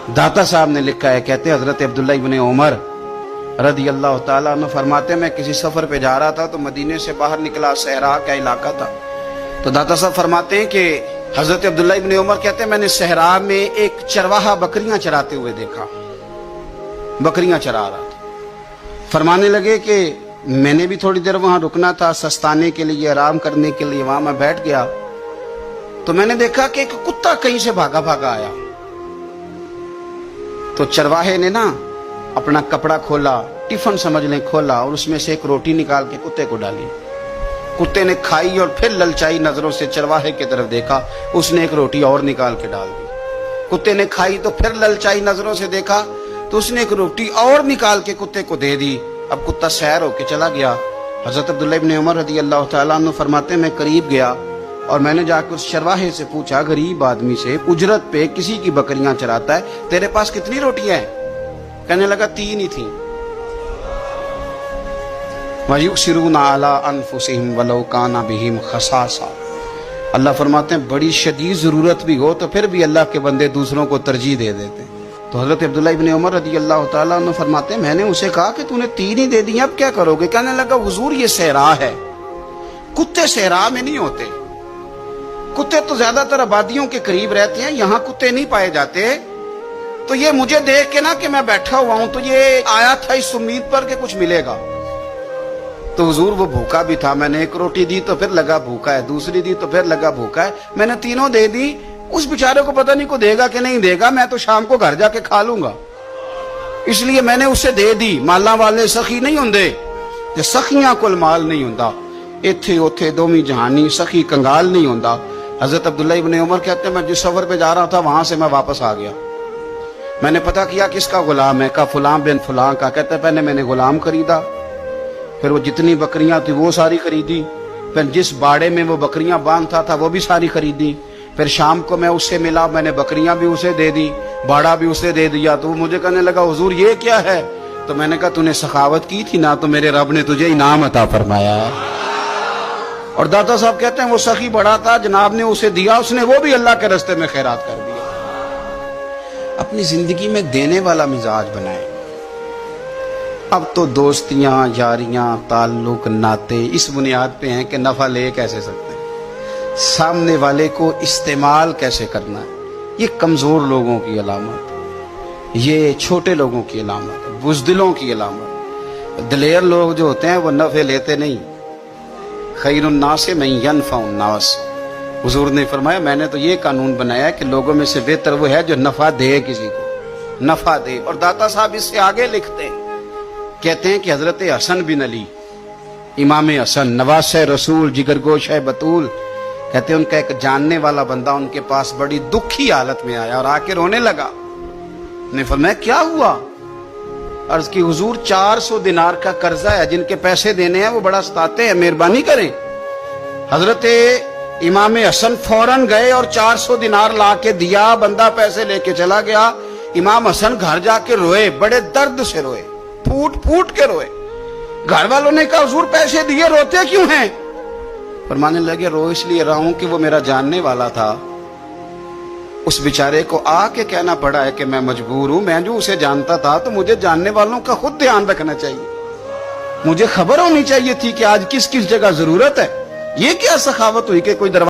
दाता साहब ने लिखा है, कहते हजरत अब्दुल्ला इब्न उमर रदी अल्लाह ताला अन्हु फरमाते, मैं किसी सफर पे जा रहा था तो मदीने से बाहर निकला, सहरा का इलाका था। तो दाता साहब फरमाते हैं कि हजरत अब्दुल्ला इब्न उमर कहते हैं, मैंने सहरा में एक चरवाहा बकरियां चराते हुए देखा, बकरियां चरा रहा था। फरमाने लगे कि मैंने भी थोड़ी देर वहां रुकना था, सस्ताने के लिए, आराम करने के लिए। वहां मैं बैठ गया तो मैंने देखा कि एक कुत्ता कहीं से भागा भागा आया। तो चरवाहे ने ना अपना कपड़ा खोला, टिफिन समझ लें खोला, और उसमें से एक रोटी निकाल के कुत्ते को डाली। कुत्ते ने खाई और फिर ललचाई नजरों से चरवाहे की तरफ देखा, उसने एक रोटी और निकाल के डाल दी। कुत्ते ने खाई तो फिर ललचाई नजरों से देखा तो उसने एक रोटी और निकाल के कुत्ते को दे दी। अब कुत्ता सैर होके चला गया। हजरत अब्दुल्ला इब्न उमर रज़ी अल्लाह तआला अन्हु फरमाते, मैं करीब गया और मैंने जाकर उस चरवाहे से पूछा, गरीब आदमी से, उजरत पे किसी की बकरियां चराता है, तेरे पास कितनी रोटियां हैं? कहने लगा 3 ही थी। वयुसिरूना अला अनफुसिहिम वलौ काना बिहिम खसासा। अल्लाह फरमाते हैं बड़ी शदीद जरूरत भी हो तो फिर भी अल्लाह के बंदे दूसरों को तरजीह दे देते हैं। तो हजरत अब्दुल्ला इब्न उमर रज़ी अल्लाह तआला अन्हु फरमाते हैं, मैंने उसे कहा कि तूने 3 ही दे दी, अब क्या करोगे? कहने लगा, हुजूर ये सहरा है, कुत्ते सहरा में नहीं होते, कुत्ते तो ज्यादातर आबादियों के करीब रहते हैं, यहाँ कुत्ते नहीं पाए जाते। तो ये मुझे देख के ना कि मैं बैठा हुआ हूं तो ये आया था इस उम्मीद पर कि कुछ मिलेगा। तो हुजूर वो भूखा भी था, मैंने एक रोटी दी तो फिर लगा भूखा है, दूसरी दी तो फिर लगा भूखा है, मैंने 3 दे दी। उस बेचारे को पता नहीं को देगा कि नहीं देगा, मैं तो शाम को घर जाके खा लूंगा, इसलिए मैंने उसे दे दी। माला वाले सखी नहीं होंगे, जे सखियां कोल माल नहीं होंदा, इत्थे उथे दोमी जहानी सखी कंगाल नहीं होंदा। हजरत अब्दुल्ला इब्न उमर कहते हैं, मैं जिस सफर पे जा रहा था वहां से मैं वापस आ गया। मैंने पता किया किसका गुलाम है, का फुलां बिन फुलां का। कहते पहले मैंने गुलाम खरीदा, फिर वो जितनी बकरियां थी वो सारी खरीदी, फिर जिस बाड़े में वो बकरियां बांधता था वो भी सारी खरीदी। फिर शाम को मैं उससे मिला, मैंने बकरियां भी उसे दे दी, बाड़ा भी उसे दे दिया। तो वो मुझे कहने लगा, हुजूर ये क्या है? तो मैंने कहा, तूने सखावत की थी ना, तो मेरे रब ने तुझे इनाम अता फरमाया। और दाता साहब कहते हैं वो सखी बड़ा था, जनाब ने उसे दिया, उसने वो भी अल्लाह के रास्ते में खैरात कर दिया। अपनी जिंदगी में देने वाला मिजाज बनाए। अब तो दोस्तियां, यारियां, ताल्लुक, नाते इस बुनियाद पे हैं कि नफा ले कैसे सकते हैं, सामने वाले को इस्तेमाल कैसे करना है। ये कमजोर लोगों की अलामत, ये छोटे लोगों की अलामत, बुज़दिलों की अलामत। दिलेर लोग जो होते हैं वो नफे लेते नहीं। खैरुन्नास मन यनफउन्नास। हुजूर ने फरमाया, मैंने तो ये कानून बनाया है कि लोगों में से बेहतर वो है जो नफा दे, किसी को नफा दे। और दाता साहब इससे आगे लिखते हैं, कहते हैं कि हजरत हसन बिन अली, इमाम हसन, नवासे रसूल, जिगरगोश है बतूल, कहते हैं उनका एक जानने वाला बंदा उनके पास बड़ी दुखी हालत में आया और आके रोने लगा। ने फरमाया, क्या हुआ? अर्ज की, हुजूर 400 दिनार का कर्जा है, जिनके पैसे देने हैं वो बड़ा सताते हैं, मेहरबानी करें। हजरत इमाम हसन फौरन गए और 400 दिनार ला के दिया, बंदा पैसे लेके चला गया। इमाम हसन घर जाके रोए, बड़े दर्द से रोए, फूट फूट के रोए। घर वालों ने कहा, हुजूर पैसे दिए, रोते क्यों हैं? फरमाने लगे, रो इसलिए रहा हूं कि वो मेरा जानने वाला था, उस बेचारे को आके कहना पड़ा है कि मैं मजबूर हूं। मैं जो उसे जानता था तो मुझे जानने वालों का खुद ध्यान रखना चाहिए, मुझे खबर होनी चाहिए थी कि आज किस किस जगह जरूरत है। ये क्या सखावत हुई कि कोई दरवाजा